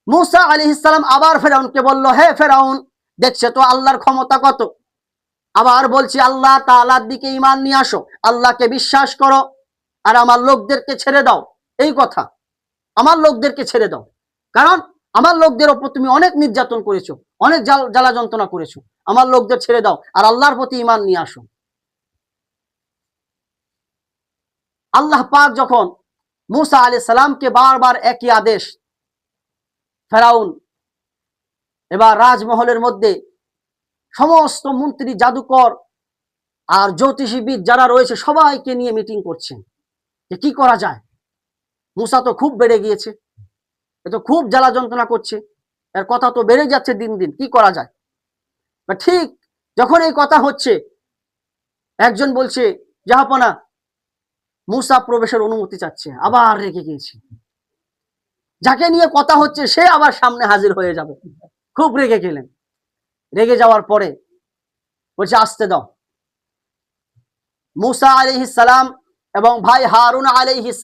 মুসা আলাইহিস সালাম আবার ফেরাউনকে বলল, হে ফেরাউন, দেখছে তো আল্লাহর ক্ষমতা কত। আবার বলছি, আল্লাহ তাআলার দিকে ঈমান নিয়ে আসো, আল্লাহকে বিশ্বাস করো, আর আমার লোকদেরকে ছেড়ে দাও। এই কথা, আমার লোকদেরকে ছেড়ে দাও, কারণ আমার লোকদের ওপর তুমি অনেক নির্যাতন করেছো, অনেক জ্বালা যন্ত্রণা করেছো। আমার লোকদের ছেড়ে দাও আর আল্লাহর প্রতি ঈমান নিয়ে আসো। আল্লাহ পাক যখন মুসা আলাইহিস সালামকে বারবার একই আদেশ, ফেরাউন এবার রাজমহলের মধ্যে সমস্ত মন্ত্রী, জাদুকর আর জ্যোতিষীবিদ যারা রয়েছে সবাইকে নিয়ে মিটিং করছেন যে কি করা যায়। মুসা তো খুব বেড়ে গিয়েছে, এ তো খুব জ্বালা যন্ত্রণা করছে, এর কথা তো বেড়ে যাচ্ছে দিন দিন, কি করা যায়। ঠিক যখন এই কথা হচ্ছে, একজন বলছে, জাহাপনা, মুসা প্রবেশের অনুমতি চাচ্ছে। আবার রেগে গিয়েছে, যাকে নিয়ে কথা হচ্ছে সে আবার সামনে হাজির হয়ে যাবে। খুব রেগে গেলেন। রেগে যাওয়ার পরে বলছে, আসতে দাও। মুসা আলাইহিস সালাম এবং ভাই হারুন আলাইহিস